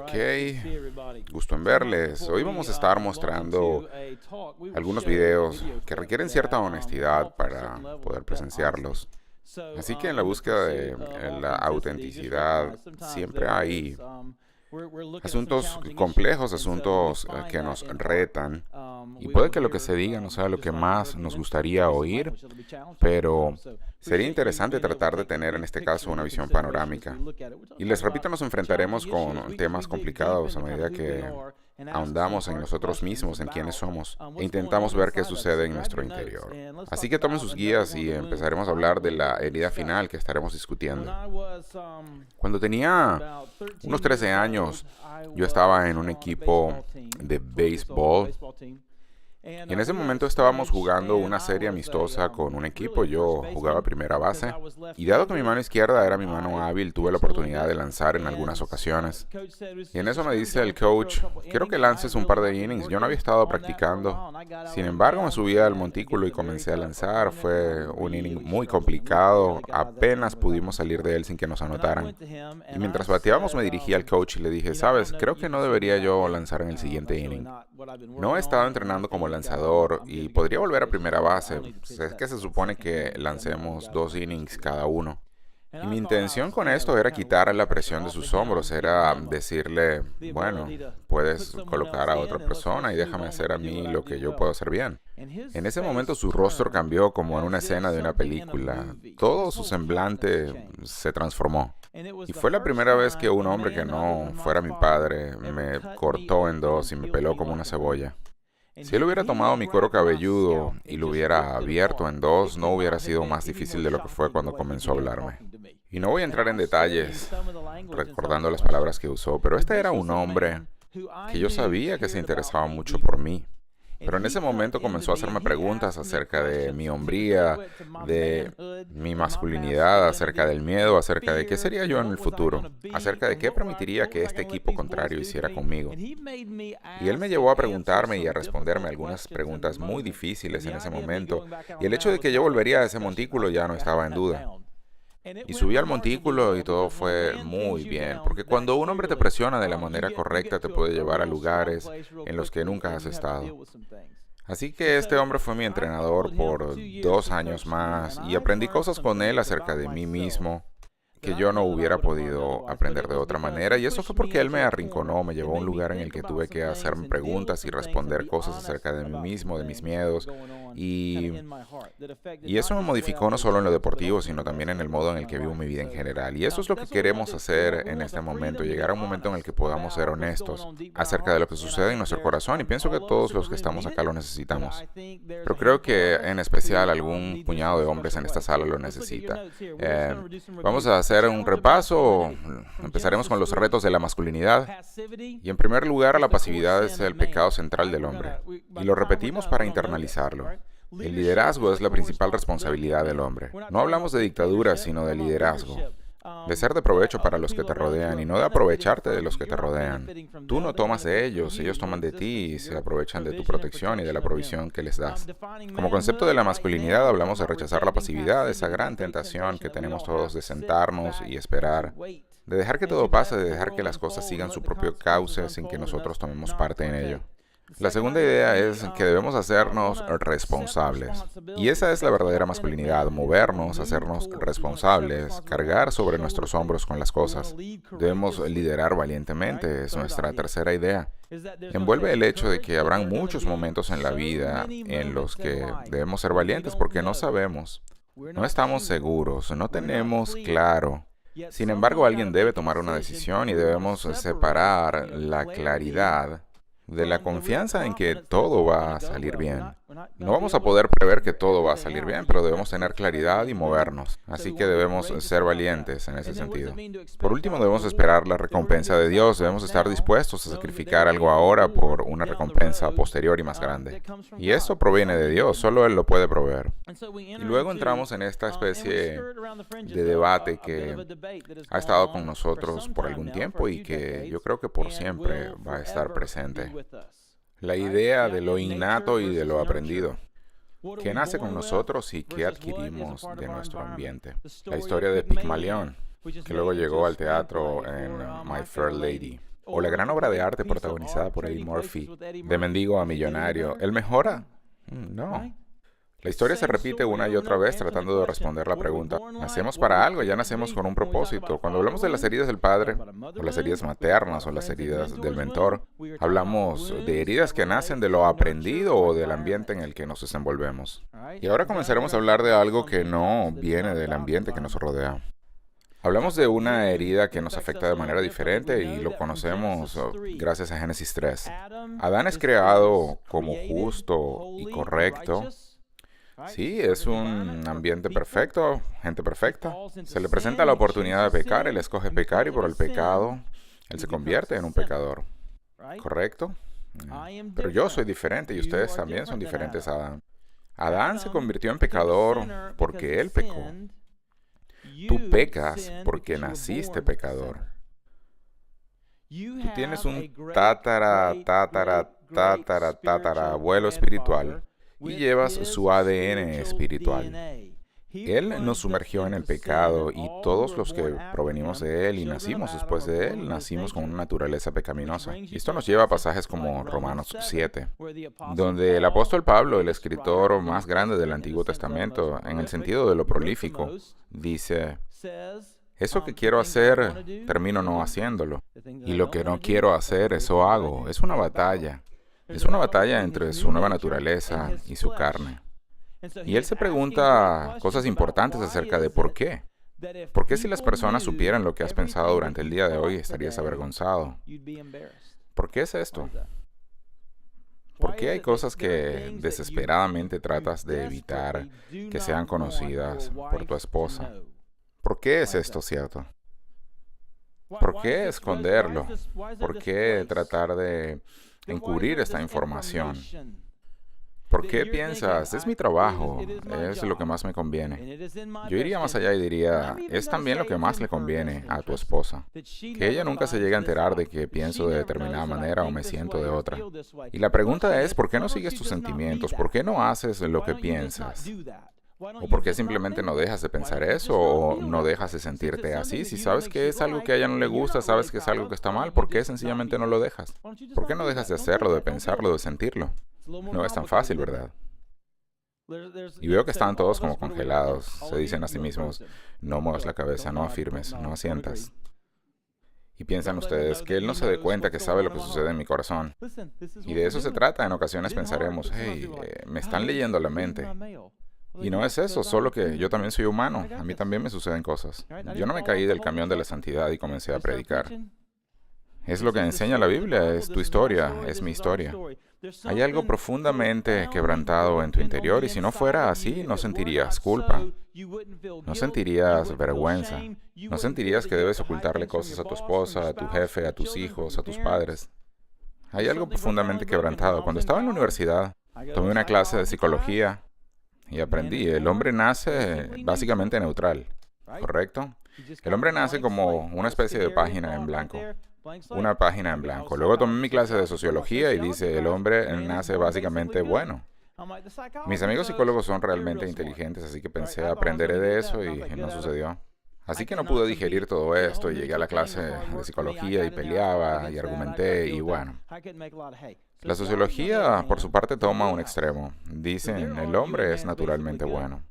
Ok, gusto en verles. Hoy vamos a estar mostrando algunos videos que requieren cierta honestidad para poder presenciarlos. Así que en la búsqueda de la autenticidad siempre hay asuntos complejos, asuntos que nos retan. Y puede que lo que se diga no sea lo que más nos gustaría oír, pero sería interesante tratar de tener en este caso una visión panorámica. Y les repito, nos enfrentaremos con temas complicados a medida que ahondamos en nosotros mismos, en quiénes somos, e intentamos ver qué sucede en nuestro interior. Así que tomen sus guías y empezaremos a hablar de la herida final que estaremos discutiendo. Cuando tenía unos 13 años, yo estaba en un equipo de béisbol. Y en ese momento estábamos jugando una serie amistosa con un equipo. Yo jugaba primera base. Y dado que mi mano izquierda era mi mano hábil, tuve la oportunidad de lanzar en algunas ocasiones. Y en eso me dice el coach, quiero que lances un par de innings. Yo no había estado practicando. Sin embargo, me subí al montículo y comencé a lanzar. Fue un inning muy complicado. Apenas pudimos salir de él sin que nos anotaran. Y mientras bateábamos me dirigí al coach y le dije, sabes, creo que no debería yo lanzar en el siguiente inning. No he estado entrenando como lanzador y podría volver a primera base. Es que se supone que lancemos 2 innings cada uno. Y mi intención con esto era quitar la presión de sus hombros, era decirle, bueno, puedes colocar a otra persona y déjame hacer a mí lo que yo puedo hacer bien. En ese momento su rostro cambió como en una escena de una película. Todo su semblante se transformó. Y fue la primera vez que un hombre que no fuera mi padre me cortó en dos y me peló como una cebolla. Si él hubiera tomado mi cuero cabelludo y lo hubiera abierto en dos, no hubiera sido más difícil de lo que fue cuando comenzó a hablarme. Y no voy a entrar en detalles recordando las palabras que usó, pero este era un hombre que yo sabía que se interesaba mucho por mí. Pero en ese momento comenzó a hacerme preguntas acerca de mi hombría, de mi masculinidad, acerca del miedo, acerca de qué sería yo en el futuro, acerca de qué permitiría que este equipo contrario hiciera conmigo. Y él me llevó a preguntarme y a responderme algunas preguntas muy difíciles en ese momento, y el hecho de que yo volvería a ese montículo ya no estaba en duda. Y subí al montículo y todo fue muy bien, porque cuando un hombre te presiona de la manera correcta te puede llevar a lugares en los que nunca has estado. Así que este hombre fue mi entrenador por 2 años más y aprendí cosas con él acerca de mí mismo que yo no hubiera podido aprender de otra manera, y eso fue porque él me arrinconó, me llevó a un lugar en el que tuve que hacerme preguntas y responder cosas acerca de mí mismo, de mis miedos, y, y eso me modificó no solo en lo deportivo, sino también en el modo en el que vivo mi vida en general. Y eso es lo que queremos hacer en este momento, llegar a un momento en el que podamos ser honestos acerca de lo que sucede en nuestro corazón, y pienso que todos los que estamos acá lo necesitamos. Pero creo que en especial algún puñado de hombres en esta sala lo necesita. Vamos a hacer un repaso. Empezaremos con los retos de la masculinidad. Y en primer lugar, la pasividad es el pecado central del hombre. Y lo repetimos para internalizarlo. El liderazgo es la principal responsabilidad del hombre. No hablamos de dictadura, sino de liderazgo. De ser de provecho para los que te rodean y no de aprovecharte de los que te rodean. Tú no tomas de ellos, ellos toman de ti y se aprovechan de tu protección y de la provisión que les das. Como concepto de la masculinidad hablamos de rechazar la pasividad, esa gran tentación que tenemos todos de sentarnos y esperar, de dejar que todo pase, de dejar que las cosas sigan su propio cauce sin que nosotros tomemos parte en ello. La segunda idea es que debemos hacernos responsables. Y esa es la verdadera masculinidad, movernos, hacernos responsables, cargar sobre nuestros hombros con las cosas. Debemos liderar valientemente, es nuestra tercera idea. Envuelve el hecho de que habrán muchos momentos en la vida en los que debemos ser valientes porque no sabemos, no estamos seguros, no tenemos claro. Sin embargo, alguien debe tomar una decisión y debemos separar la claridad de la confianza en que todo va a salir bien. No vamos a poder prever que todo va a salir bien, pero debemos tener claridad y movernos. Así que debemos ser valientes en ese sentido. Por último, debemos esperar la recompensa de Dios. Debemos estar dispuestos a sacrificar algo ahora por una recompensa posterior y más grande. Y esto proviene de Dios, solo Él lo puede proveer. Y luego entramos en esta especie de debate que ha estado con nosotros por algún tiempo y que yo creo que por siempre va a estar presente. La idea de lo innato y de lo aprendido. ¿Qué nace con nosotros y qué adquirimos de nuestro ambiente? La historia de Pygmalion, que luego llegó al teatro en My Fair Lady. O la gran obra de arte protagonizada por Eddie Murphy, de mendigo a millonario, ¿él mejora? No. La historia se repite una y otra vez tratando de responder la pregunta, ¿nacemos para algo? ¿Ya nacemos con un propósito? Cuando hablamos de las heridas del padre, o las heridas maternas, o las heridas del mentor, hablamos de heridas que nacen de lo aprendido o del ambiente en el que nos desenvolvemos. Y ahora comenzaremos a hablar de algo que no viene del ambiente que nos rodea. Hablamos de una herida que nos afecta de manera diferente y lo conocemos gracias a Génesis 3. Adán es creado como justo y correcto. Sí, es un ambiente perfecto, gente perfecta. Se le presenta la oportunidad de pecar, él escoge pecar y por el pecado, él se convierte en un pecador. ¿Correcto? Pero yo soy diferente y ustedes también son diferentes a Adán. Adán se convirtió en pecador porque él pecó. Tú pecas porque naciste pecador. Tú tienes un tatarabuelo espiritual y llevas su ADN espiritual. Él nos sumergió en el pecado y todos los que provenimos de él y nacimos después de él, nacimos con una naturaleza pecaminosa. Y esto nos lleva a pasajes como Romanos 7, donde el apóstol Pablo, el escritor más grande del Antiguo Testamento, en el sentido de lo prolífico, dice, eso que quiero hacer, termino no haciéndolo. Y lo que no quiero hacer, eso hago. Es una batalla. Es una batalla entre su nueva naturaleza y su carne. Y él se pregunta cosas importantes acerca de por qué. ¿Por qué si las personas supieran lo que has pensado durante el día de hoy, estarías avergonzado? ¿Por qué es esto? ¿Por qué hay cosas que desesperadamente tratas de evitar que sean conocidas por tu esposa? ¿Por qué es esto cierto? ¿Por qué esconderlo? ¿Por qué tratar de encubrir esta información? ¿Por qué piensas, es mi trabajo, es lo que más me conviene? Yo iría más allá y diría, es también lo que más le conviene a tu esposa. Que ella nunca se llegue a enterar de que pienso de determinada manera o me siento de otra. Y la pregunta es, ¿por qué no sigues tus sentimientos? ¿Por qué no haces lo que piensas? ¿O por qué simplemente no dejas de pensar eso o no dejas de sentirte así? Si sabes que es algo que a ella no le gusta, sabes que es algo que está mal, ¿por qué sencillamente no lo dejas? ¿Por qué no dejas de hacerlo, de pensarlo, de sentirlo? No es tan fácil, ¿verdad? Y veo que están todos como congelados. Se dicen a sí mismos, no muevas la cabeza, no afirmes, no asientas. Y piensan ustedes que él no se dé cuenta que sabe lo que sucede en mi corazón. Y de eso se trata. En ocasiones pensaremos, hey, me están leyendo la mente. Y no es eso, solo que yo también soy humano. A mí también me suceden cosas. Yo no me caí del camión de la santidad y comencé a predicar. Es lo que enseña la Biblia, es tu historia, es mi historia. Hay algo profundamente quebrantado en tu interior y si no fuera así, no sentirías culpa, no sentirías vergüenza, no sentirías que debes ocultarle cosas a tu esposa, a tu jefe, a tus hijos, a tus padres. Hay algo profundamente quebrantado. Cuando estaba en la universidad, tomé una clase de psicología y aprendí, el hombre nace básicamente neutral, ¿correcto? El hombre nace como una especie de página en blanco. Una página en blanco. Luego tomé mi clase de sociología y dice, el hombre nace básicamente bueno. Mis amigos psicólogos son realmente inteligentes, así que pensé, aprenderé de eso y no sucedió. Así que no pude digerir todo esto y llegué a la clase de psicología y peleaba y argumenté y bueno. La sociología, por su parte, toma un extremo. Dicen, el hombre es naturalmente bueno.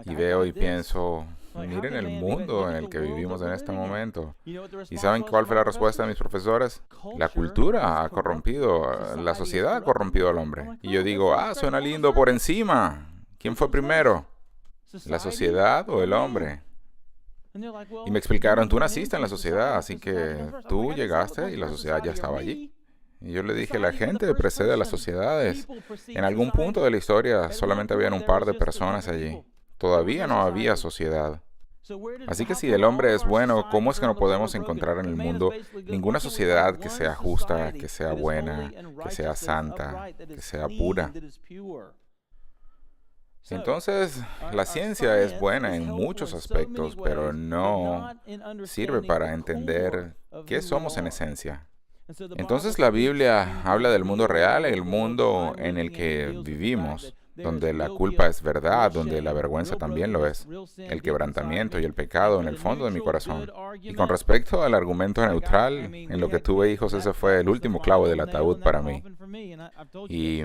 Y veo y pienso, miren el mundo en el que vivimos en este momento. ¿Y saben cuál fue la respuesta de mis profesores? La cultura ha corrompido, la sociedad ha corrompido al hombre. Y yo digo, suena lindo por encima. ¿Quién fue primero? ¿La sociedad o el hombre? Y me explicaron, tú naciste en la sociedad, así que tú llegaste y la sociedad ya estaba allí. Y yo le dije, la gente precede a las sociedades. En algún punto de la historia solamente habían un par de personas allí. Todavía no había sociedad. Así que si el hombre es bueno, ¿cómo es que no podemos encontrar en el mundo ninguna sociedad que sea justa, que sea buena, que sea santa, que sea pura? Entonces, la ciencia es buena en muchos aspectos, pero no sirve para entender qué somos en esencia. Entonces la Biblia habla del mundo real, el mundo en el que vivimos, donde la culpa es verdad, donde la vergüenza también lo es, el quebrantamiento y el pecado en el fondo de mi corazón. Y con respecto al argumento neutral, en lo que tuve hijos, ese fue el último clavo del ataúd para mí. Y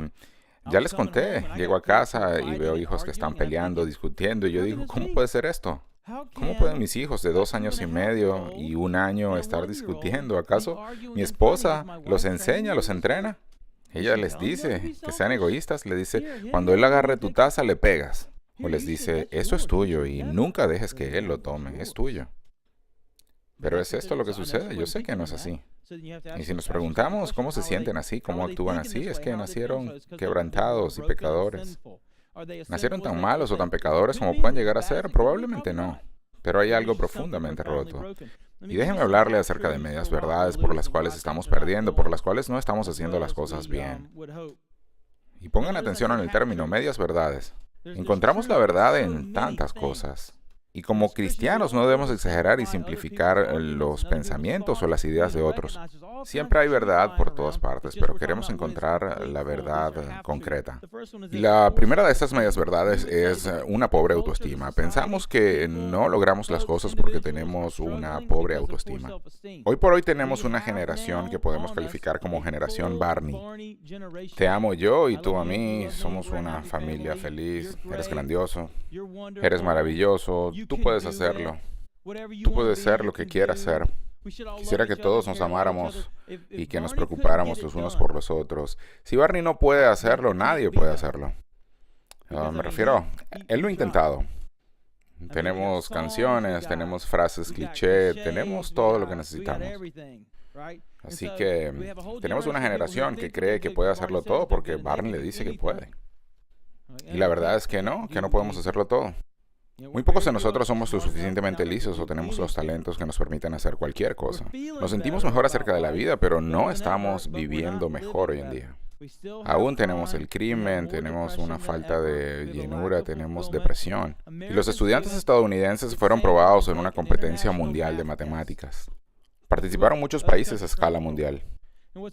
ya les conté, llego a casa y veo hijos que están peleando, discutiendo, y yo digo, ¿cómo puede ser esto? ¿Cómo pueden mis hijos de 2 años y medio y 1 año estar discutiendo? ¿Acaso mi esposa los enseña, los entrena? Ella les dice que sean egoístas, le dice, cuando él agarre tu taza le pegas. O les dice, eso es tuyo y nunca dejes que él lo tome, es tuyo. Pero ¿es esto lo que sucede? Yo sé que no es así. Y si nos preguntamos cómo se sienten así, cómo actúan así, es que nacieron quebrantados y pecadores. ¿Nacieron tan malos o tan pecadores como pueden llegar a ser? Probablemente no. Pero hay algo profundamente roto. Y déjenme hablarle acerca de medias verdades por las cuales estamos perdiendo, por las cuales no estamos haciendo las cosas bien. Y pongan atención en el término medias verdades. Encontramos la verdad en tantas cosas. Y como cristianos no debemos exagerar y simplificar los pensamientos o las ideas de otros. Siempre hay verdad por todas partes, pero queremos encontrar la verdad concreta. Y la primera de estas medias verdades es una pobre autoestima. Pensamos que no logramos las cosas porque tenemos una pobre autoestima. Hoy por hoy tenemos una generación que podemos calificar como generación Barney. Te amo yo y tú a mí, somos una familia feliz, eres grandioso, eres maravilloso. Tú puedes hacerlo. Tú puedes ser lo que quieras ser. Quisiera que todos nos amáramos y que nos preocupáramos los unos por los otros. Si Barney no puede hacerlo, nadie puede hacerlo. Me refiero, él lo ha intentado. Tenemos canciones, tenemos frases cliché, tenemos todo lo que necesitamos. Así que tenemos una generación que cree que puede hacerlo todo porque Barney le dice que puede. Y la verdad es que no podemos hacerlo todo. Muy pocos de nosotros somos lo suficientemente listos o tenemos los talentos que nos permiten hacer cualquier cosa. Nos sentimos mejor acerca de la vida, pero no estamos viviendo mejor hoy en día. Aún tenemos el crimen, tenemos una falta de llenura, tenemos depresión. Y los estudiantes estadounidenses fueron probados en una competencia mundial de matemáticas. Participaron muchos países a escala mundial.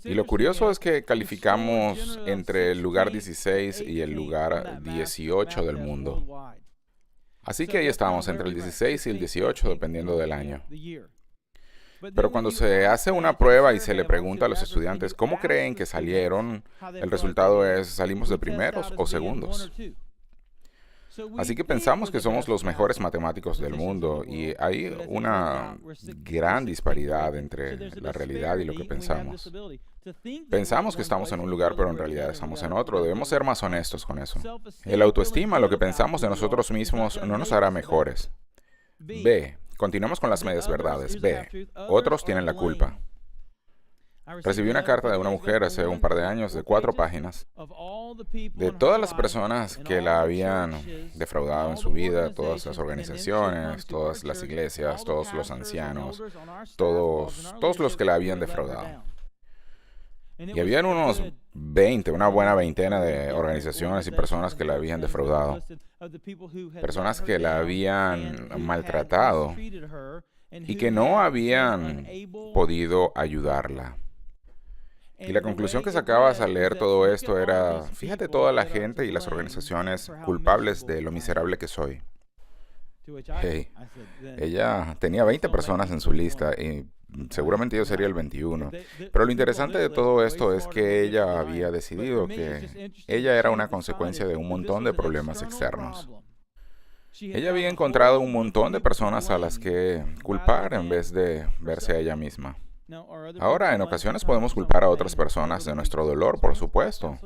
Y lo curioso es que calificamos entre el lugar 16 y el lugar 18 del mundo. Así que ahí estábamos entre el 16 y el 18, dependiendo del año. Pero cuando se hace una prueba y se le pregunta a los estudiantes cómo creen que salieron, el resultado es, ¿salimos de primeros o segundos? Así que pensamos que somos los mejores matemáticos del mundo y hay una gran disparidad entre la realidad y lo que pensamos. Pensamos que estamos en un lugar, pero en realidad estamos en otro. Debemos ser más honestos con eso. El autoestima, lo que pensamos de nosotros mismos, no nos hará mejores. B. Continuamos con las medias verdades. B. Otros tienen la culpa. Recibí una carta de una mujer hace un par de años de 4 páginas de todas las personas que la habían defraudado en su vida, todas las organizaciones, todas las iglesias, todos los ancianos, todos los que la habían defraudado. Y habían unos 20, una buena veintena de organizaciones y personas que la habían defraudado, personas que la habían maltratado y que no habían podido ayudarla. Y la conclusión que sacabas al leer todo esto era, fíjate toda la gente y las organizaciones culpables de lo miserable que soy. Hey, ella tenía 20 personas en su lista y seguramente yo sería el 21. Pero lo interesante de todo esto es que ella había decidido que ella era una consecuencia de un montón de problemas externos. Ella había encontrado un montón de personas a las que culpar en vez de verse a ella misma. Ahora, en ocasiones podemos culpar a otras personas de nuestro dolor, por supuesto.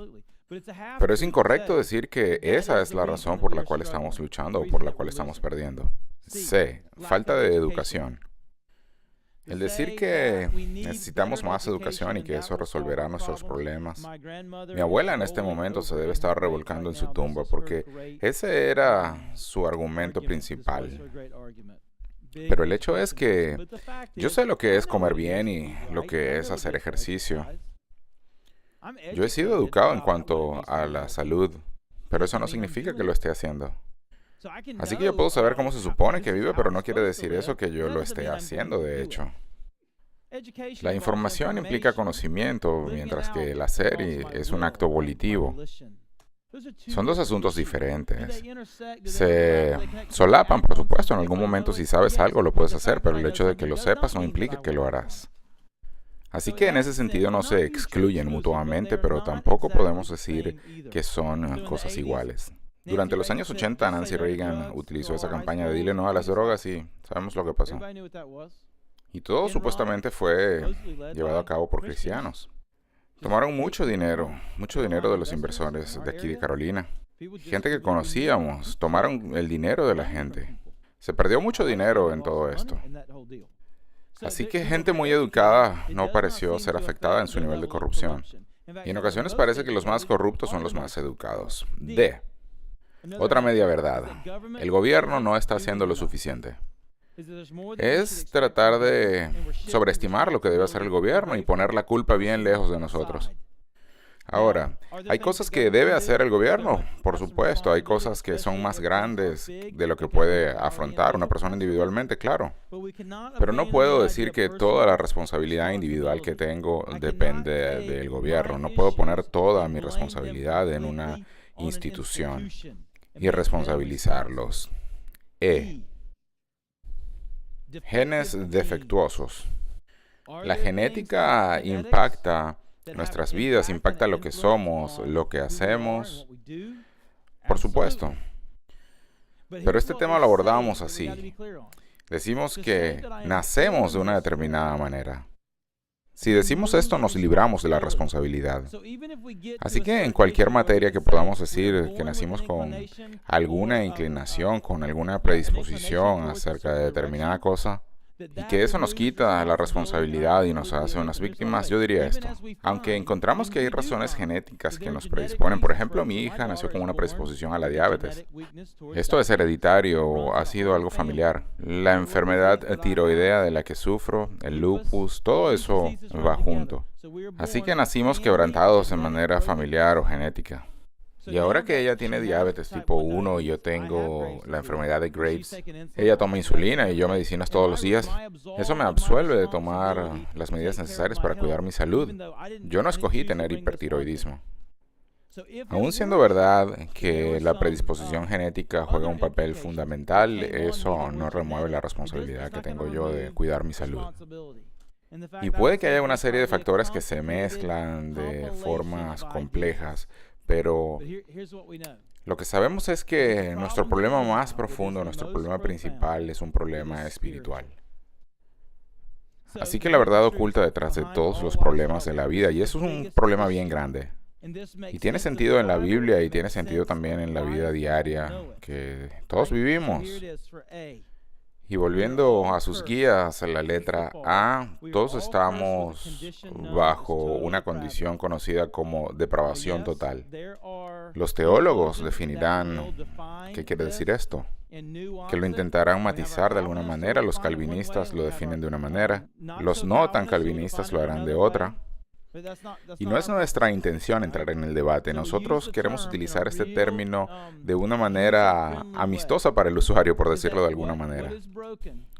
Pero es incorrecto decir que esa es la razón por la cual estamos luchando o por la cual estamos perdiendo. C. Falta de educación. El decir que necesitamos más educación y que eso resolverá nuestros problemas. Mi abuela en este momento se debe estar revolcando en su tumba porque ese era su argumento principal. Pero el hecho es que yo sé lo que es comer bien y lo que es hacer ejercicio. Yo he sido educado en cuanto a la salud, pero eso no significa que lo esté haciendo. Así que yo puedo saber cómo se supone que vive, pero no quiere decir eso que yo lo esté haciendo, de hecho. La información implica conocimiento, mientras que el hacer es un acto volitivo. Son dos asuntos diferentes. Se solapan, por supuesto. En algún momento, si sabes algo, lo puedes hacer, pero el hecho de que lo sepas no implica que lo harás. Así que en ese sentido no se excluyen mutuamente, pero tampoco podemos decir que son cosas iguales. Durante los años 80, Nancy Reagan utilizó esa campaña de dile no a las drogas y sabemos lo que pasó. Y todo supuestamente fue llevado a cabo por cristianos. Tomaron mucho dinero de los inversores de aquí de Carolina. Gente que conocíamos, tomaron el dinero de la gente. Se perdió mucho dinero en todo esto. Así que gente muy educada no pareció ser afectada en su nivel de corrupción. Y en ocasiones parece que los más corruptos son los más educados. Otra media verdad. El gobierno no está haciendo lo suficiente. Es tratar de sobreestimar lo que debe hacer el gobierno y poner la culpa bien lejos de nosotros. Ahora, ¿hay cosas que debe hacer el gobierno? Por supuesto, hay cosas que son más grandes de lo que puede afrontar una persona individualmente, claro. Pero no puedo decir que toda la responsabilidad individual que tengo depende del gobierno. No puedo poner toda mi responsabilidad en una institución y responsabilizarlos. Genes defectuosos. La genética impacta nuestras vidas, impacta lo que somos, lo que hacemos, por supuesto. Pero este tema lo abordamos así. Decimos que nacemos de una determinada manera. Si decimos esto, nos libramos de la responsabilidad. Así que en cualquier materia que podamos decir que nacimos con alguna inclinación, con alguna predisposición acerca de determinada cosa, y que eso nos quita la responsabilidad y nos hace unas víctimas, yo diría esto. Aunque encontramos que hay razones genéticas que nos predisponen, por ejemplo, mi hija nació con una predisposición a la diabetes. Esto es hereditario, ha sido algo familiar. La enfermedad tiroidea de la que sufro, el lupus, todo eso va junto. Así que nacimos quebrantados de manera familiar o genética. Y ahora que ella tiene diabetes tipo 1 y yo tengo la enfermedad de Graves, ella toma insulina y yo medicinas todos los días. Eso me absuelve de tomar las medidas necesarias para cuidar mi salud. Yo no escogí tener hipertiroidismo. Aún siendo verdad que la predisposición genética juega un papel fundamental, eso no remueve la responsabilidad que tengo yo de cuidar mi salud. Y puede que haya una serie de factores que se mezclan de formas complejas, pero lo que sabemos es que nuestro problema más profundo, nuestro problema principal es un problema espiritual. Así que la verdad oculta detrás de todos los problemas de la vida, y eso es un problema bien grande. Y tiene sentido en la Biblia y tiene sentido también en la vida diaria que todos vivimos. Y volviendo a sus guías, a la letra A, todos estamos bajo una condición conocida como depravación total. Los teólogos definirán qué quiere decir esto, que lo intentarán matizar de alguna manera. Los calvinistas lo definen de una manera, los no tan calvinistas lo harán de otra. Y no es nuestra intención entrar en el debate. Nosotros queremos utilizar este término de una manera amistosa para el usuario, por decirlo de alguna manera.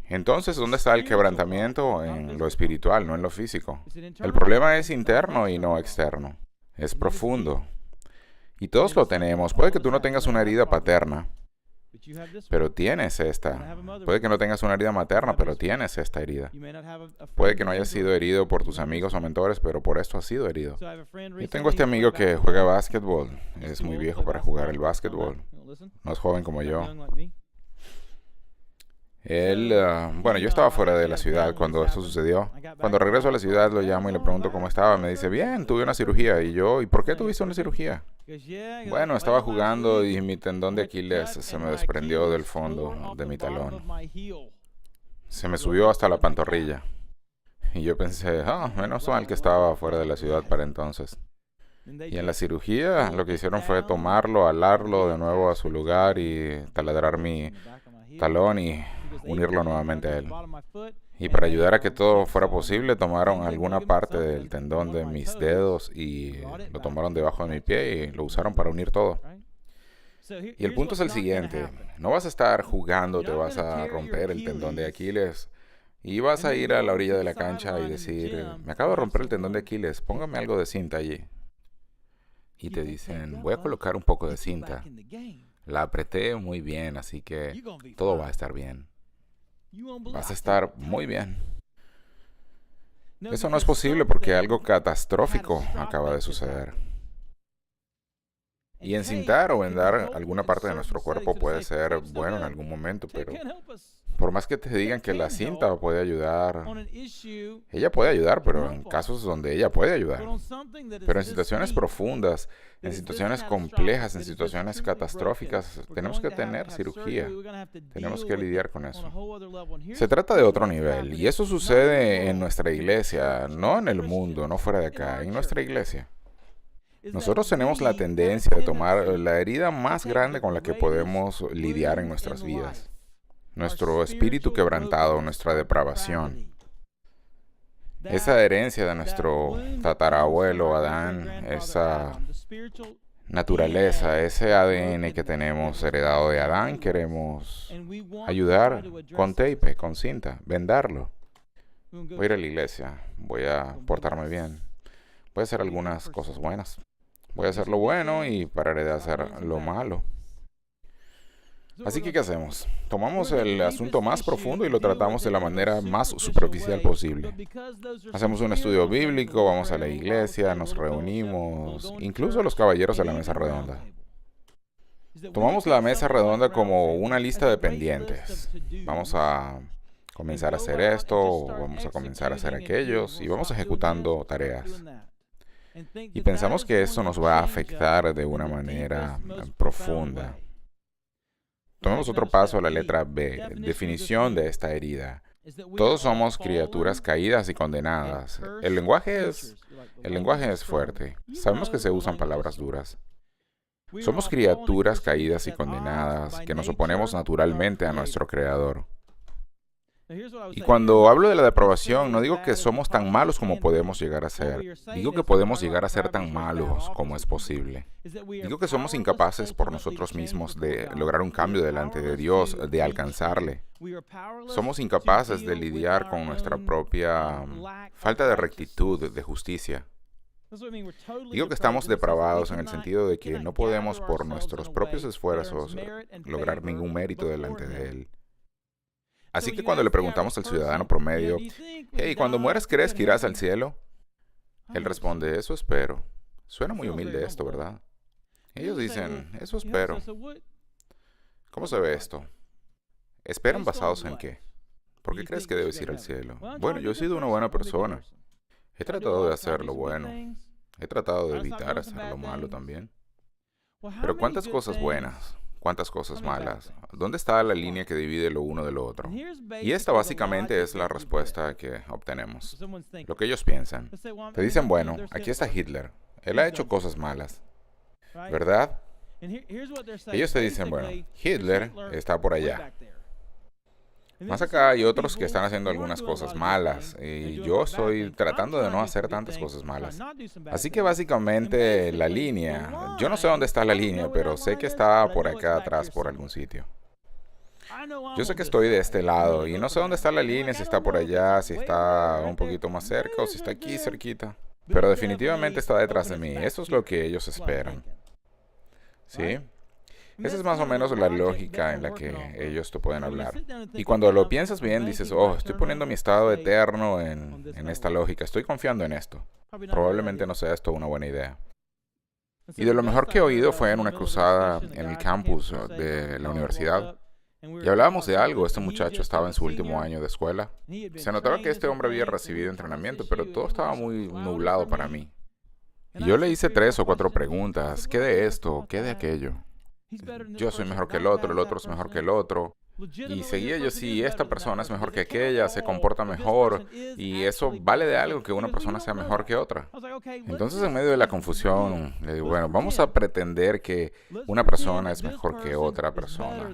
Entonces, ¿dónde está el quebrantamiento? En lo espiritual, no en lo físico. El problema es interno y no externo. Es profundo. Y todos lo tenemos. Puede que tú no tengas una herida paterna, pero tienes esta. Puede que no tengas una herida materna, pero tienes esta herida. Puede que no hayas sido herido por tus amigos o mentores, pero por esto has sido herido. Yo tengo este amigo que juega básquetbol. Es muy viejo para jugar el básquetbol. No es joven como yo. Yo estaba fuera de la ciudad cuando esto sucedió. Cuando regreso a la ciudad lo llamo y le pregunto cómo estaba. Me dice, bien, tuve una cirugía. Y yo, ¿y por qué tuviste una cirugía? Bueno, estaba jugando y mi tendón de Aquiles se me desprendió del fondo de mi talón. Se me subió hasta la pantorrilla. Y yo pensé, menos mal que estaba fuera de la ciudad para entonces. Y en la cirugía lo que hicieron fue tomarlo, alarlo de nuevo a su lugar y taladrar mi talón y unirlo nuevamente a él. Y para ayudar a que todo fuera posible, tomaron alguna parte del tendón de mis dedos y lo tomaron debajo de mi pie y lo usaron para unir todo. Y el punto es el siguiente: no vas a estar jugando, te vas a romper el tendón de Aquiles y vas a ir a la orilla de la cancha y decir, me acabo de romper el tendón de Aquiles, póngame algo de cinta allí. y te dicen, voy a colocar un poco de cinta. La apreté muy bien, así que todo va a estar bien. Vas a estar muy bien. Eso no es posible porque algo catastrófico acaba de suceder. Y encintar o vendar alguna parte de nuestro cuerpo puede ser bueno en algún momento, pero por más que te digan que la cinta puede ayudar, ella puede ayudar, pero en casos donde ella puede ayudar. Pero en situaciones profundas, en situaciones complejas, en situaciones catastróficas, tenemos que tener cirugía. Tenemos que lidiar con eso. Se trata de otro nivel, y eso sucede en nuestra iglesia, no en el mundo, no fuera de acá, en nuestra iglesia. Nosotros tenemos la tendencia de tomar la herida más grande con la que podemos lidiar en nuestras vidas. Nuestro espíritu quebrantado, nuestra depravación. Esa herencia de nuestro tatarabuelo Adán, esa naturaleza, ese ADN que tenemos heredado de Adán, queremos ayudar con tape, con cinta, vendarlo. Voy a ir a la iglesia, voy a portarme bien, voy a hacer algunas cosas buenas. Voy a hacer lo bueno y pararé de hacer lo malo. Así que, ¿qué hacemos? Tomamos el asunto más profundo y lo tratamos de la manera más superficial posible. Hacemos un estudio bíblico, vamos a la iglesia, nos reunimos, incluso los caballeros de la mesa redonda. Tomamos la mesa redonda como una lista de pendientes. Vamos a comenzar a hacer esto, vamos a comenzar a hacer aquellos, y vamos ejecutando tareas. Y pensamos que eso nos va a afectar de una manera profunda. Tomemos otro paso a la letra B, definición de esta herida. Todos somos criaturas caídas y condenadas. El lenguaje es fuerte. Sabemos que se usan palabras duras. Somos criaturas caídas y condenadas que nos oponemos naturalmente a nuestro Creador. Y cuando hablo de la depravación, no digo que somos tan malos como podemos llegar a ser. Digo que podemos llegar a ser tan malos como es posible. Digo que somos incapaces por nosotros mismos de lograr un cambio delante de Dios, de alcanzarle. Somos incapaces de lidiar con nuestra propia falta de rectitud, de justicia. Digo que estamos depravados en el sentido de que no podemos por nuestros propios esfuerzos lograr ningún mérito delante de Él. Así que cuando le preguntamos al ciudadano promedio, hey, cuando mueras, ¿crees que irás al cielo? Él responde, eso espero. Suena muy humilde esto, ¿verdad? Ellos dicen, eso espero. ¿Cómo se ve esto? ¿Esperan basados en qué? ¿Por qué crees que debes ir al cielo? Bueno, yo he sido una buena persona. He tratado de hacer lo bueno. He tratado de evitar hacer lo malo también. Pero ¿cuántas cosas buenas? ¿Cuántas cosas malas? ¿Dónde está la línea que divide lo uno de lo otro? Y esta básicamente es la respuesta que obtenemos. Lo que ellos piensan. Te dicen, bueno, aquí está Hitler. Él ha hecho cosas malas. ¿Verdad? Ellos te dicen, bueno, Hitler está por allá. Más acá hay otros que están haciendo algunas cosas malas y yo estoy tratando de no hacer tantas cosas malas. Así que básicamente la línea, yo no sé dónde está la línea, pero sé que está por acá atrás por algún sitio. Yo sé que estoy de este lado y no sé dónde está la línea, si está por allá, si está un poquito más cerca o si está aquí cerquita. Pero definitivamente está detrás de mí. Eso es lo que ellos esperan. ¿Sí? Esa es más o menos la lógica en la que ellos te pueden hablar. Y cuando lo piensas bien, dices, oh, estoy poniendo mi estado eterno en esta lógica. Estoy confiando en esto. Probablemente no sea esto una buena idea. Y de lo mejor que he oído fue en una cruzada en el campus de la universidad. Y hablábamos de algo. Este muchacho estaba en su último año de escuela. Se notaba que este hombre había recibido entrenamiento, pero todo estaba muy nublado para mí. Y yo le hice 3 o 4 preguntas. ¿Qué de esto? ¿Qué de aquello? Yo soy mejor que el otro es mejor que el otro. Y seguía yo, sí, esta persona es mejor que aquella, se comporta mejor, y eso vale de algo que una persona sea mejor que otra. Entonces, en medio de la confusión, le digo, bueno, vamos a pretender que una persona es mejor que otra persona.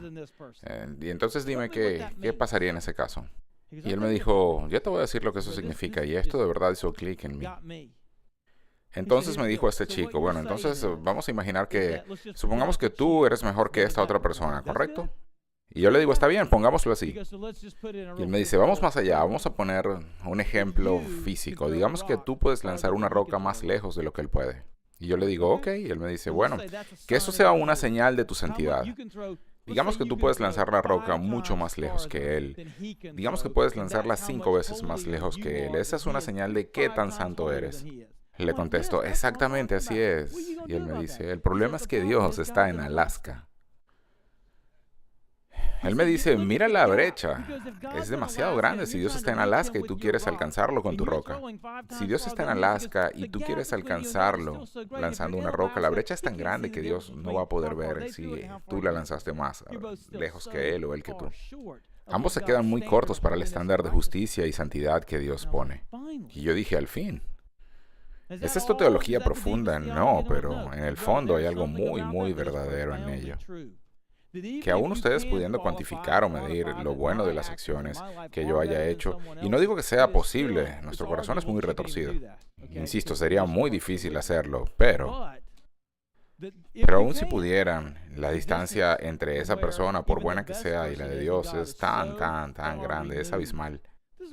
Y entonces dime qué pasaría en ese caso. Y él me dijo, ya te voy a decir lo que eso significa, y esto de verdad hizo clic en mí. Entonces me dijo este chico, bueno, entonces vamos a imaginar que, supongamos que tú eres mejor que esta otra persona, ¿correcto? Y yo le digo, está bien, pongámoslo así. Y él me dice, vamos más allá, vamos a poner un ejemplo físico. Digamos que tú puedes lanzar una roca más lejos de lo que él puede. Y yo le digo, ok. Y él me dice, bueno, que eso sea una señal de tu santidad. Digamos que tú puedes lanzar la roca mucho más lejos que él. Digamos que puedes lanzarla 5 veces más lejos que él. Esa es una señal de qué tan santo eres. Le contesto, exactamente así es. Y él me dice, el problema es que Dios está en Alaska. Él me dice, mira la brecha. Es demasiado grande si Dios está en Alaska y tú quieres alcanzarlo con tu roca. Si Dios está en Alaska y tú quieres alcanzarlo lanzando una roca, la brecha es tan grande que Dios no va a poder ver si tú la lanzaste más lejos que Él o Él que tú. Ambos se quedan muy cortos para el estándar de justicia y santidad que Dios pone. Y yo dije, al fin. ¿Es esto teología profunda? No, pero en el fondo hay algo muy, muy verdadero en ello. Que aún ustedes pudiendo cuantificar o medir lo bueno de las acciones que yo haya hecho, y no digo que sea posible, nuestro corazón es muy retorcido. Insisto, sería muy difícil hacerlo, pero aún si pudieran, la distancia entre esa persona, por buena que sea, y la de Dios es tan grande, es abismal.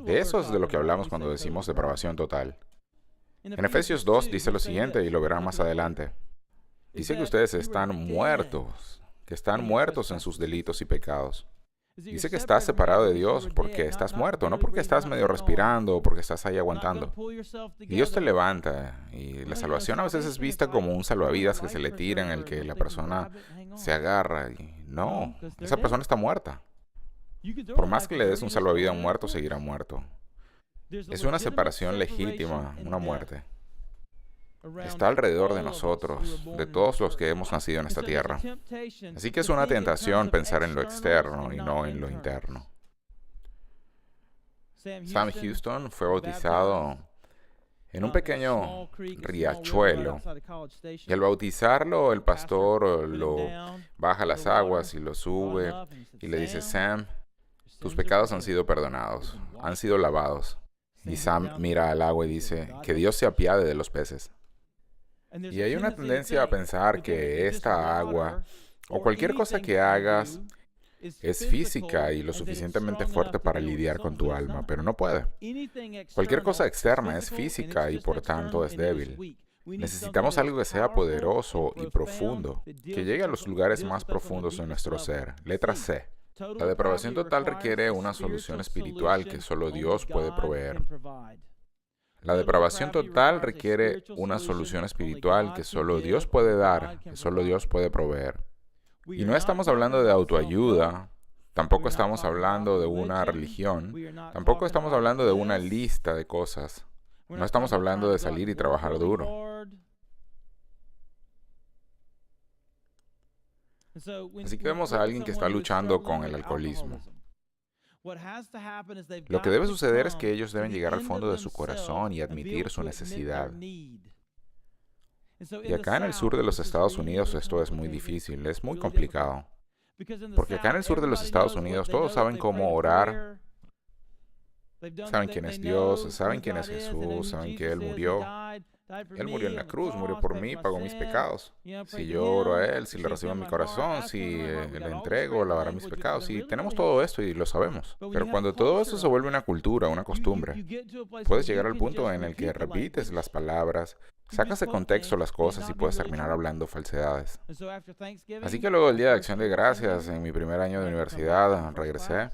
De eso es de lo que hablamos cuando decimos depravación total. En Efesios 2 dice lo siguiente, y lo verán más adelante. Dice que ustedes están muertos, que están muertos en sus delitos y pecados. Dice que estás separado de Dios porque estás muerto, no porque estás medio respirando o porque estás ahí aguantando. Dios te levanta y la salvación a veces es vista como un salvavidas que se le tira en el que la persona se agarra. Y no, esa persona está muerta. Por más que le des un salvavidas a un muerto, seguirá muerto. Es una separación legítima, una muerte. Está alrededor de nosotros, de todos los que hemos nacido en esta tierra. Así que es una tentación pensar en lo externo y no en lo interno. Sam Houston fue bautizado en un pequeño riachuelo. Y al bautizarlo, el pastor lo baja las aguas y lo sube y le dice, Sam, tus pecados han sido perdonados, han sido lavados. Y Sam mira al agua y dice, que Dios se apiade de los peces. Y hay una tendencia a pensar que esta agua o cualquier cosa que hagas es física y lo suficientemente fuerte para lidiar con tu alma, pero no puede. Cualquier cosa externa es física y por tanto es débil. Necesitamos algo que sea poderoso y profundo, que llegue a los lugares más profundos de nuestro ser. Letra C. La depravación total requiere una solución espiritual que solo Dios puede proveer. La depravación total requiere una solución espiritual que solo Dios puede dar, que solo Dios puede proveer. Y no estamos hablando de autoayuda, tampoco estamos hablando de una religión, tampoco estamos hablando de una lista de cosas. No estamos hablando de salir y trabajar duro. Así que vemos a alguien que está luchando con el alcoholismo. Lo que debe suceder es que ellos deben llegar al fondo de su corazón y admitir su necesidad. Y acá en el sur de los Estados Unidos esto es muy difícil, es muy complicado. Porque acá en el sur de los Estados Unidos todos saben cómo orar, saben quién es Dios, saben quién es Jesús, saben que Él murió. Él murió en la cruz, murió por mí, pagó mis pecados. Si yo oro a Él, si le recibo en mi corazón, si le entrego, lavará mis pecados. Y tenemos todo esto y lo sabemos. Pero cuando todo eso se vuelve una cultura, una costumbre, puedes llegar al punto en el que repites las palabras, sacas de contexto las cosas y puedes terminar hablando falsedades. Así que luego del Día de Acción de Gracias, en mi primer año de universidad, regresé.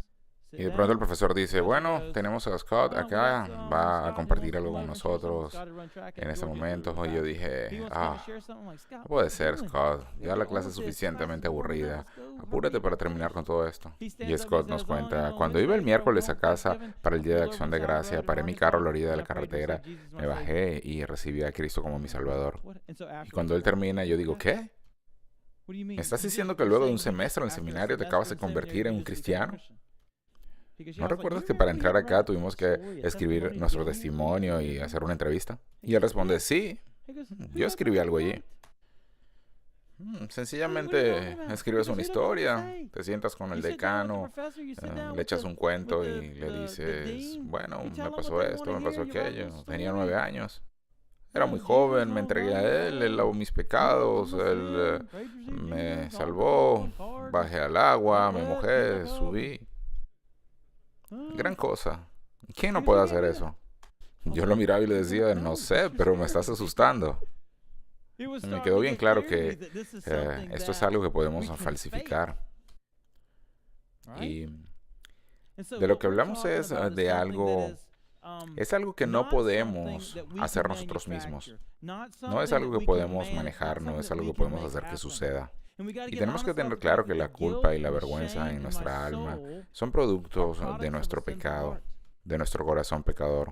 Y de pronto el profesor dice, bueno, tenemos a Scott acá, va a compartir algo con nosotros en este momento. Y yo dije, no puede ser, Scott, ya la clase es suficientemente aburrida. Apúrate para terminar con todo esto. Y Scott nos cuenta, cuando iba el miércoles a casa para el Día de Acción de Gracia, paré mi carro a la orilla de la carretera, me bajé y recibí a Cristo como mi Salvador. Y cuando él termina, yo digo, ¿qué? ¿Me estás diciendo que luego de un semestre en el seminario te acabas de convertir en un cristiano? ¿No recuerdas que para entrar acá tuvimos que escribir nuestro testimonio y hacer una entrevista? Y él responde, sí, yo escribí algo allí. Sencillamente escribes una historia, te sientas con el decano, le echas un cuento y le dices, bueno, me pasó esto, me pasó aquello, tenía 9 años. Era muy joven, me entregué a Él lavó mis pecados, Él me salvó, bajé al agua, me mojé, subí. Gran cosa. ¿Quién no puede hacer eso? Yo lo miraba y le decía, no sé, pero me estás asustando. Me quedó bien claro que esto es algo que podemos falsificar. Y de lo que hablamos es de algo, es algo que no podemos hacer nosotros mismos. No es algo que podemos manejar, no es algo que podemos hacer que suceda. Y tenemos que tener claro que la culpa y la vergüenza en nuestra alma son productos de nuestro pecado, de nuestro corazón pecador.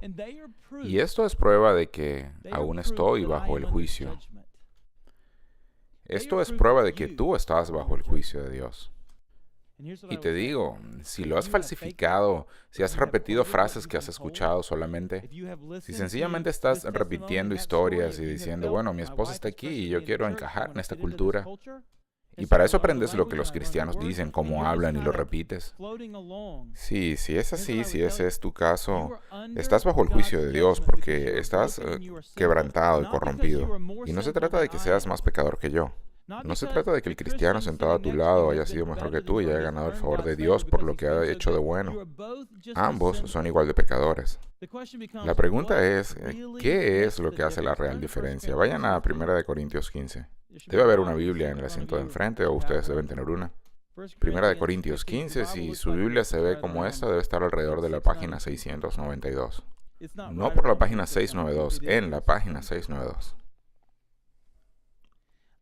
Y esto es prueba de que aún estoy bajo el juicio. Esto es prueba de que tú estás bajo el juicio de Dios. Y te digo, si lo has falsificado, si has repetido frases que has escuchado solamente, si sencillamente estás repitiendo historias y diciendo, bueno, mi esposa está aquí y yo quiero encajar en esta cultura, y para eso aprendes lo que los cristianos dicen, cómo hablan y lo repites. Sí, si es así, si ese es tu caso, estás bajo el juicio de Dios porque estás quebrantado y corrompido. Y no se trata de que seas más pecador que yo. No se trata de que el cristiano sentado a tu lado haya sido mejor que tú y haya ganado el favor de Dios por lo que ha hecho de bueno. Ambos son igual de pecadores. La pregunta es, ¿qué es lo que hace la real diferencia? Vayan a 1 Corintios 15. Debe haber una Biblia en el asiento de enfrente o ustedes deben tener una. 1 Corintios 15, si su Biblia se ve como esta, debe estar alrededor de la página 692. No por la página 692, en la página 692.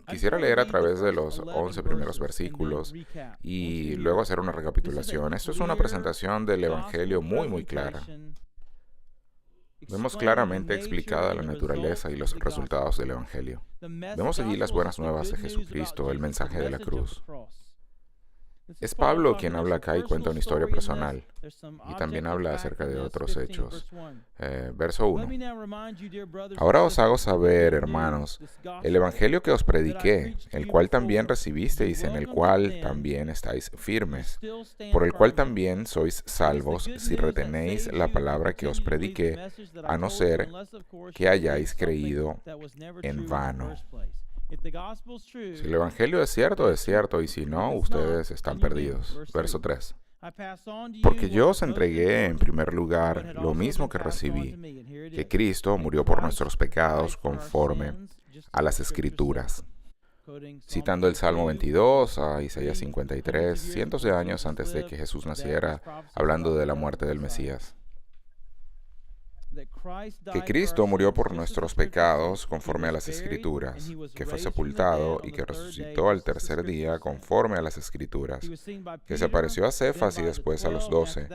Quisiera leer a través de los 11 primeros versículos y luego hacer una recapitulación. Esto es una presentación del Evangelio muy clara. Vemos claramente explicada la naturaleza y los resultados del Evangelio. Vemos allí las buenas nuevas de Jesucristo, el mensaje de la cruz. Es Pablo quien habla acá y cuenta una historia personal, y también habla acerca de otros hechos. Verso 1. Ahora os hago saber, hermanos, el evangelio que os prediqué, el cual también recibisteis, en el cual también estáis firmes, por el cual también sois salvos, si retenéis la palabra que os prediqué, a no ser que hayáis creído en vano. Si el Evangelio es cierto, y si no, ustedes están perdidos. Verso 3. Porque yo os entregué en primer lugar lo mismo que recibí, que Cristo murió por nuestros pecados conforme a las Escrituras. Citando el Salmo 22 a Isaías 53, cientos de años antes de que Jesús naciera, hablando de la muerte del Mesías. Que Cristo murió por nuestros pecados conforme a las Escrituras, que fue sepultado y que resucitó al tercer día conforme a las Escrituras, que se apareció a Cefas y después a los 12.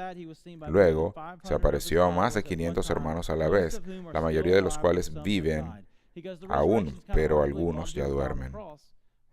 Luego se apareció a más de 500 hermanos a la vez, la mayoría de los cuales viven aún, pero algunos ya duermen.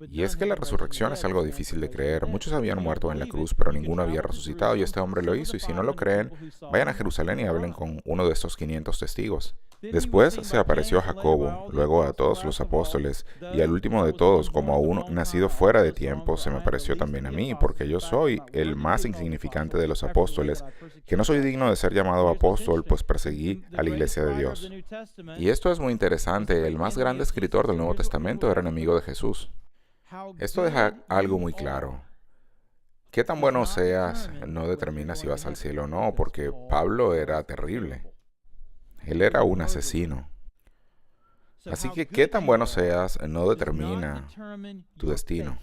Y es que la resurrección es algo difícil de creer. Muchos habían muerto en la cruz, pero ninguno había resucitado, y este hombre lo hizo. Y si no lo creen, vayan a Jerusalén y hablen con uno de estos 500 testigos. Después se apareció a Jacobo, luego a todos los apóstoles, y al último de todos, como a uno nacido fuera de tiempo, se me apareció también a mí, porque yo soy el más insignificante de los apóstoles, que no soy digno de ser llamado apóstol, pues perseguí a la iglesia de Dios. Y esto es muy interesante. El más grande escritor del Nuevo Testamento era enemigo de Jesús. Esto deja algo muy claro. Qué tan bueno seas no determina si vas al cielo o no, porque Pablo era terrible. Él era un asesino. Así que qué tan bueno seas no determina tu destino.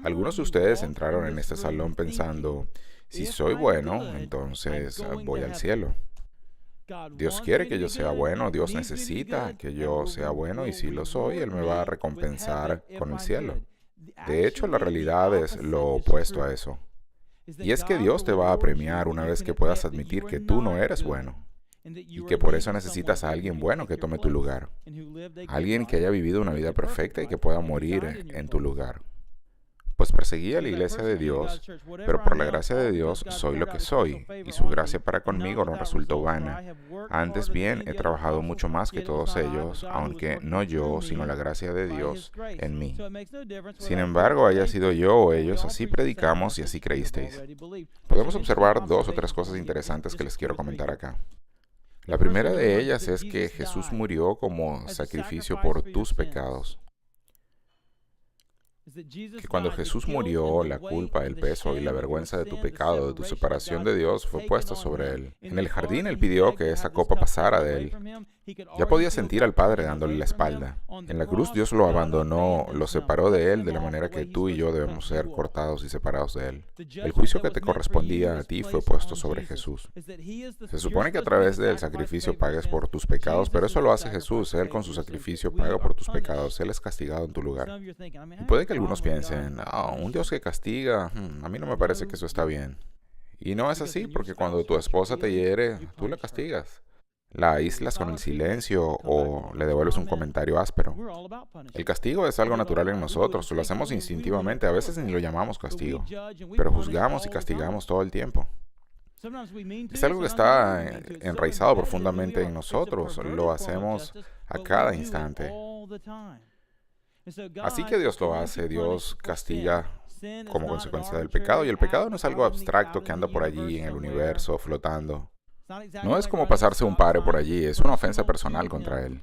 Algunos de ustedes entraron en este salón pensando, si soy bueno, entonces voy al cielo. Dios quiere que yo sea bueno, Dios necesita que yo sea bueno, y si lo soy, Él me va a recompensar con el cielo. De hecho, la realidad es lo opuesto a eso. Y es que Dios te va a premiar una vez que puedas admitir que tú no eres bueno, y que por eso necesitas a alguien bueno que tome tu lugar. Alguien que haya vivido una vida perfecta y que pueda morir en tu lugar. Pues perseguí a la iglesia de Dios, pero por la gracia de Dios soy lo que soy, y su gracia para conmigo no resultó vana. Antes bien, he trabajado mucho más que todos ellos, aunque no yo, sino la gracia de Dios en mí. Sin embargo, haya sido yo o ellos, así predicamos y así creísteis. Podemos observar 2 o 3 cosas interesantes que les quiero comentar acá. La primera de ellas es que Jesús murió como sacrificio por tus pecados. que cuando Jesús murió, la culpa, el peso y la vergüenza de tu pecado, de tu separación de Dios, fue puesta sobre Él. En el jardín Él pidió que esa copa pasara de Él. Ya podía sentir al Padre dándole la espalda. En la cruz Dios lo abandonó, lo separó de Él de la manera que tú y yo debemos ser cortados y separados de Él. El juicio que te correspondía a ti fue puesto sobre Jesús. Se supone que a través del sacrificio pagues por tus pecados, pero eso lo hace Jesús. Él con su sacrificio paga por tus pecados. Él es castigado en tu lugar. Y puede que algunos piensen, un Dios que castiga, a mí no me parece que eso está bien. Y no es así, porque cuando tu esposa te hiere, tú la castigas. La aíslas con el silencio o le devuelves un comentario áspero. El castigo es algo natural en nosotros, lo hacemos instintivamente, a veces ni lo llamamos castigo, pero juzgamos y castigamos todo el tiempo. Es algo que está enraizado profundamente en nosotros, lo hacemos a cada instante. Así que Dios lo hace, Dios castiga como consecuencia del pecado, y el pecado no es algo abstracto que anda por allí en el universo flotando. No es como pasarse un padre por allí, es una ofensa personal contra Él.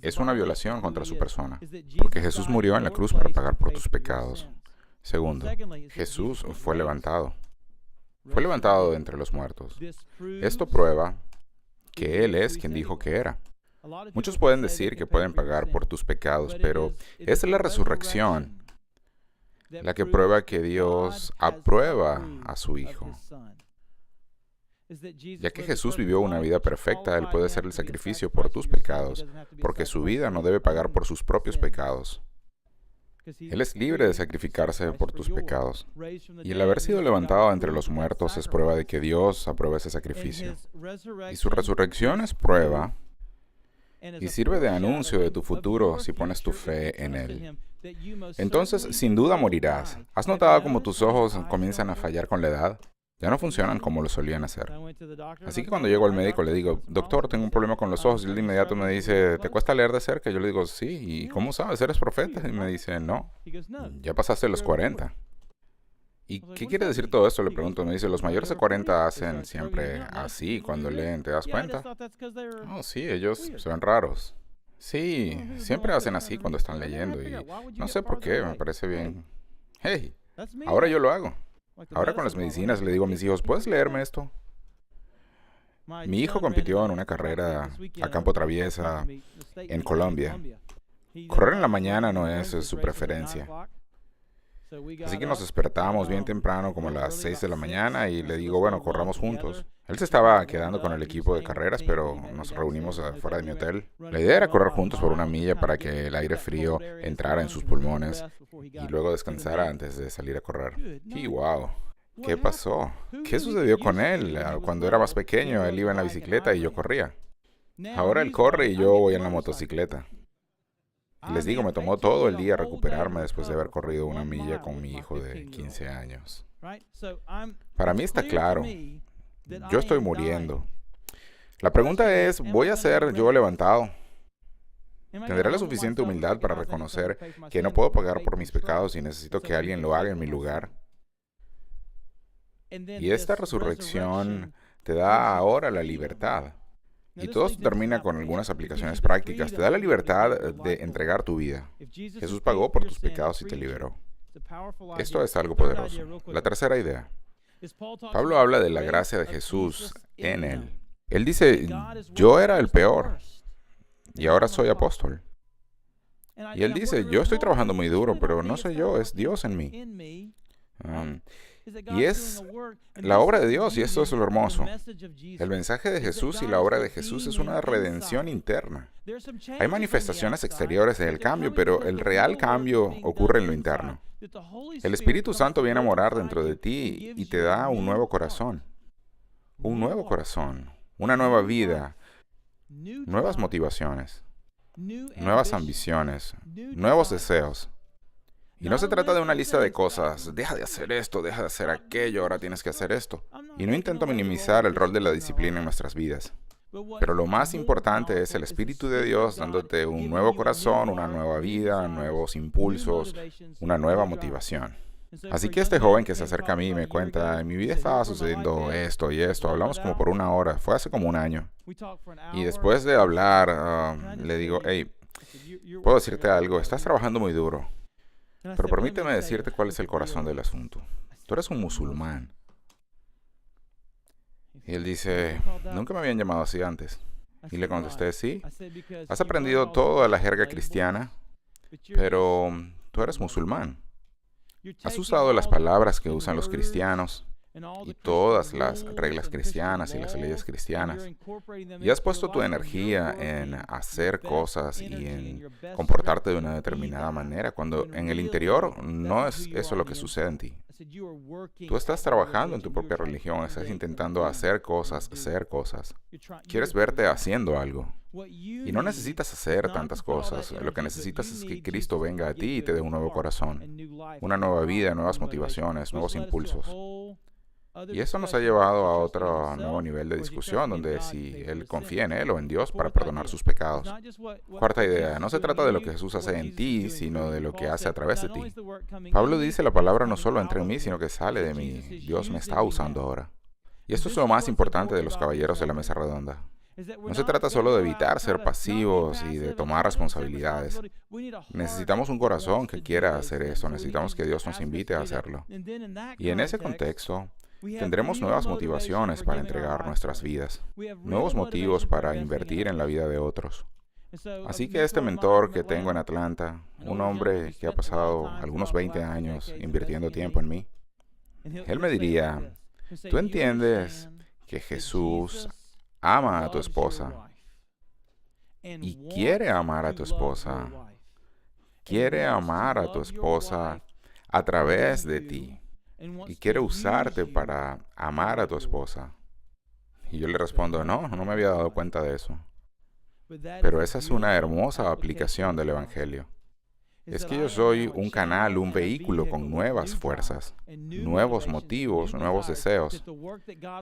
Es una violación contra su persona, porque Jesús murió en la cruz para pagar por tus pecados. Segundo, Jesús fue levantado. Fue levantado de entre los muertos. Esto prueba que Él es quien dijo que era. Muchos pueden decir que pueden pagar por tus pecados, pero es la resurrección la que prueba que Dios aprueba a su Hijo. Ya que Jesús vivió una vida perfecta, Él puede hacer el sacrificio por tus pecados, porque su vida no debe pagar por sus propios pecados. Él es libre de sacrificarse por tus pecados. Y el haber sido levantado entre los muertos es prueba de que Dios aprueba ese sacrificio. Y su resurrección es prueba y sirve de anuncio de tu futuro si pones tu fe en Él. Entonces, sin duda morirás. ¿Has notado cómo tus ojos comienzan a fallar con la edad? Ya no funcionan como lo solían hacer. Así que cuando llego al médico le digo, doctor, tengo un problema con los ojos. Y él de inmediato me dice, ¿te cuesta leer de cerca? Yo le digo, sí. ¿Y cómo sabes? ¿Eres profeta? Y me dice, no. Ya pasaste los 40. ¿Y qué quiere decir todo esto? Le pregunto. Me dice, los mayores de 40 hacen siempre así cuando leen, ¿te das cuenta? Oh, sí, ellos se ven raros. Sí, siempre hacen así cuando están leyendo. Y no sé por qué, me parece bien. Hey, ahora yo lo hago. Ahora con las medicinas le digo a mis hijos, ¿puedes leerme esto? Mi hijo compitió en una carrera a campo traviesa en Colombia. Correr en la mañana no es su preferencia. Así que nos despertamos bien temprano, como a las 6 de la mañana, y le digo, bueno, corramos juntos. Él se estaba quedando con el equipo de carreras, pero nos reunimos afuera de mi hotel. La idea era correr juntos por 1 milla para que el aire frío entrara en sus pulmones y luego descansara antes de salir a correr. Y wow, ¿qué pasó? ¿Qué sucedió con él? Cuando era más pequeño, él iba en la bicicleta y yo corría. Ahora él corre y yo voy en la motocicleta. Y les digo, me tomó todo el día recuperarme después de haber corrido 1 milla con mi hijo de 15 años. Para mí está claro, yo estoy muriendo. La pregunta es, ¿voy a ser yo levantado? ¿Tendré la suficiente humildad para reconocer que no puedo pagar por mis pecados y necesito que alguien lo haga en mi lugar? Y esta resurrección te da ahora la libertad. Y todo esto termina con algunas aplicaciones prácticas. Te da la libertad de entregar tu vida. Jesús pagó por tus pecados y te liberó. Esto es algo poderoso. La tercera idea. Pablo habla de la gracia de Jesús en él. Él dice, yo era el peor y ahora soy apóstol. Y él dice, yo estoy trabajando muy duro, pero no soy yo, es Dios en mí. Y es la obra de Dios, y esto es lo hermoso. El mensaje de Jesús y la obra de Jesús es una redención interna. Hay manifestaciones exteriores del cambio, pero el real cambio ocurre en lo interno. El Espíritu Santo viene a morar dentro de ti y te da un nuevo corazón. Un nuevo corazón, una nueva vida, nuevas motivaciones, nuevas ambiciones, nuevos deseos. Y no se trata de una lista de cosas, deja de hacer esto, deja de hacer aquello, ahora tienes que hacer esto. Y no intento minimizar el rol de la disciplina en nuestras vidas. Pero lo más importante es el Espíritu de Dios dándote un nuevo corazón, una nueva vida, nuevos impulsos, una nueva motivación. Así que este joven que se acerca a mí y me cuenta, en mi vida estaba sucediendo esto y esto, hablamos como por 1 hora, fue hace como 1 año. Y después de hablar, le digo, hey, puedo decirte algo, estás trabajando muy duro. Pero permíteme decirte cuál es el corazón del asunto. Tú eres un musulmán. Y él dice, nunca me habían llamado así antes. Y le contesté, sí, has aprendido toda la jerga cristiana, pero tú eres musulmán. Has usado las palabras que usan los cristianos y todas las reglas cristianas y las leyes cristianas. Y has puesto tu energía en hacer cosas y en comportarte de una determinada manera, cuando en el interior no es eso lo que sucede en ti. Tú estás trabajando en tu propia religión, estás intentando hacer cosas, ser cosas. Quieres verte haciendo algo. Y no necesitas hacer tantas cosas. Lo que necesitas es que Cristo venga a ti y te dé un nuevo corazón, una nueva vida, nuevas motivaciones, nuevos impulsos. Y eso nos ha llevado a otro nuevo nivel de discusión, donde si Él confía en Él o en Dios para perdonar sus pecados. Cuarta idea, no se trata de lo que Jesús hace en ti, sino de lo que hace a través de ti. Pablo dice, la palabra no solo entra en mí, sino que sale de mí. Dios me está usando ahora. Y esto es lo más importante de los caballeros de la mesa redonda. No se trata solo de evitar ser pasivos y de tomar responsabilidades. Necesitamos un corazón que quiera hacer eso. Necesitamos que Dios nos invite a hacerlo. Y en ese contexto, tendremos nuevas motivaciones para entregar nuestras vidas, nuevos motivos para invertir en la vida de otros. Así que este mentor que tengo en Atlanta, un hombre que ha pasado algunos 20 años invirtiendo tiempo en mí, él me diría, ¿tú entiendes que Jesús ama a tu esposa y quiere amar a tu esposa? Quiere amar a tu esposa a través de ti. Y quiere usarte para amar a tu esposa. Y yo le respondo, no me había dado cuenta de eso. Pero esa es una hermosa aplicación del Evangelio. Es que yo soy un canal, un vehículo con nuevas fuerzas, nuevos motivos, nuevos deseos.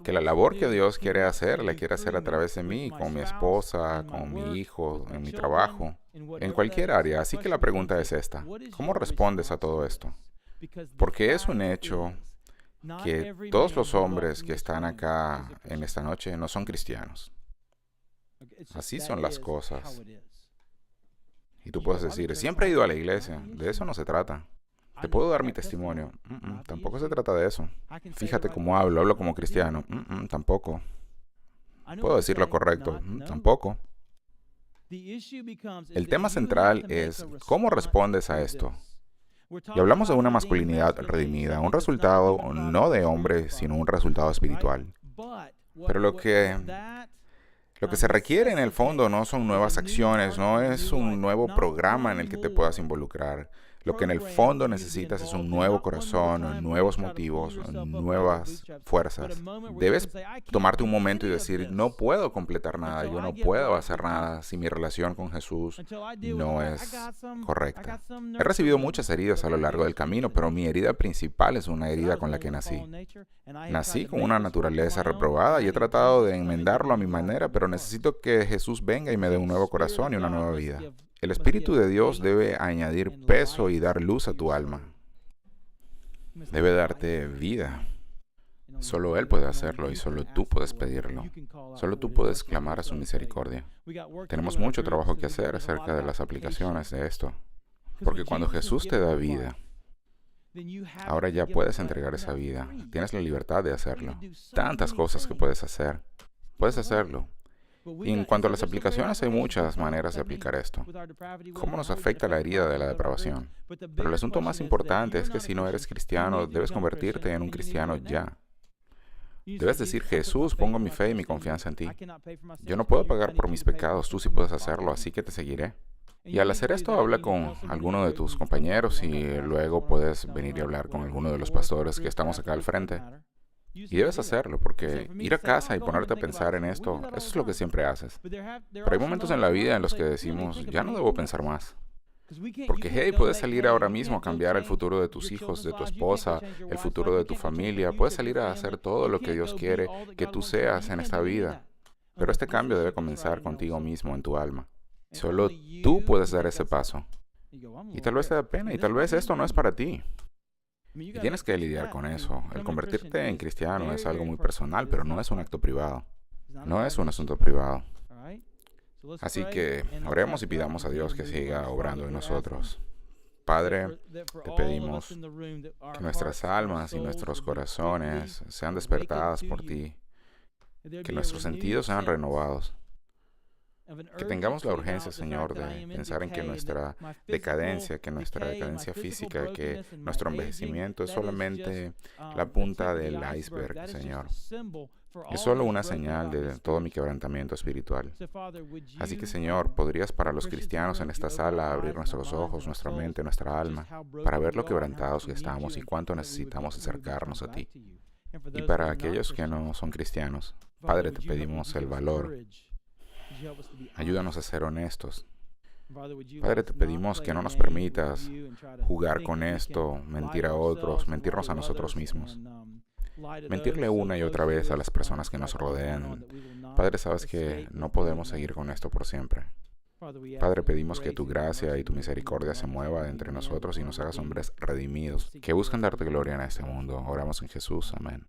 Que la labor que Dios quiere hacer, la quiere hacer a través de mí, con mi esposa, con mi hijo, en mi trabajo, en cualquier área. Así que la pregunta es esta, ¿cómo respondes a todo esto? Porque es un hecho que todos los hombres que están acá en esta noche no son cristianos. Así son las cosas. Y tú puedes decir, siempre he ido a la iglesia. De eso no se trata. Te puedo dar mi testimonio. Tampoco se trata de eso. Fíjate cómo hablo como cristiano. Tampoco. ¿Puedo decir lo correcto? Tampoco. El tema central es, ¿cómo respondes a esto? Y hablamos de una masculinidad redimida, un resultado no de hombre, sino un resultado espiritual. Pero lo que se requiere en el fondo no son nuevas acciones, no es un nuevo programa en el que te puedas involucrar. Lo que en el fondo necesitas es un nuevo corazón, nuevos motivos, nuevas fuerzas. Debes tomarte un momento y decir, no puedo completar nada, yo no puedo hacer nada si mi relación con Jesús no es correcta. He recibido muchas heridas a lo largo del camino, pero mi herida principal es una herida con la que nací. Nací con una naturaleza reprobada y he tratado de enmendarlo a mi manera, pero necesito que Jesús venga y me dé un nuevo corazón y una nueva vida. El Espíritu de Dios debe añadir peso y dar luz a tu alma. Debe darte vida. Solo Él puede hacerlo y solo tú puedes pedirlo. Solo tú puedes clamar a su misericordia. Tenemos mucho trabajo que hacer acerca de las aplicaciones de esto. Porque cuando Jesús te da vida, ahora ya puedes entregar esa vida. Tienes la libertad de hacerlo. Tantas cosas que puedes hacer. Puedes hacerlo. Y en cuanto a las aplicaciones, hay muchas maneras de aplicar esto. ¿Cómo nos afecta la herida de la depravación? Pero el asunto más importante es que si no eres cristiano, debes convertirte en un cristiano ya. Debes decir, Jesús, pongo mi fe y mi confianza en ti. Yo no puedo pagar por mis pecados, tú sí puedes hacerlo, así que te seguiré. Y al hacer esto, habla con alguno de tus compañeros y luego puedes venir y hablar con alguno de los pastores que estamos acá al frente. Y debes hacerlo, porque ir a casa y ponerte a pensar en esto, eso es lo que siempre haces. Pero hay momentos en la vida en los que decimos, ya no debo pensar más. Porque, hey, puedes salir ahora mismo a cambiar el futuro de tus hijos, de tu esposa, el futuro de tu familia. Puedes salir a hacer todo lo que Dios quiere que tú seas en esta vida. Pero este cambio debe comenzar contigo mismo en tu alma. Solo tú puedes dar ese paso. Y tal vez te da pena, y tal vez esto no es para ti. Y tienes que lidiar con eso. El convertirte en cristiano es algo muy personal, pero no es un acto privado. No es un asunto privado. Así que oremos y pidamos a Dios que siga obrando en nosotros. Padre, te pedimos que nuestras almas y nuestros corazones sean despertadas por ti, que nuestros sentidos sean renovados, que tengamos la urgencia, Señor, de pensar en que nuestra decadencia física, que nuestro envejecimiento es solamente la punta del iceberg, Señor. Es solo una señal de todo mi quebrantamiento espiritual. Así que, Señor, ¿podrías para los cristianos en esta sala abrir nuestros ojos, nuestra mente, nuestra alma, para ver lo quebrantados que estamos y cuánto necesitamos acercarnos a ti? Y para aquellos que no son cristianos, Padre, te pedimos el valor. Ayúdanos a ser honestos. Padre, te pedimos que no nos permitas jugar con esto, mentir a otros, mentirnos a nosotros mismos. Mentirle una y otra vez a las personas que nos rodean. Padre, sabes que no podemos seguir con esto por siempre. Padre, pedimos que tu gracia y tu misericordia se mueva entre nosotros y nos hagas hombres redimidos, que buscan darte gloria en este mundo. Oramos en Jesús. Amén.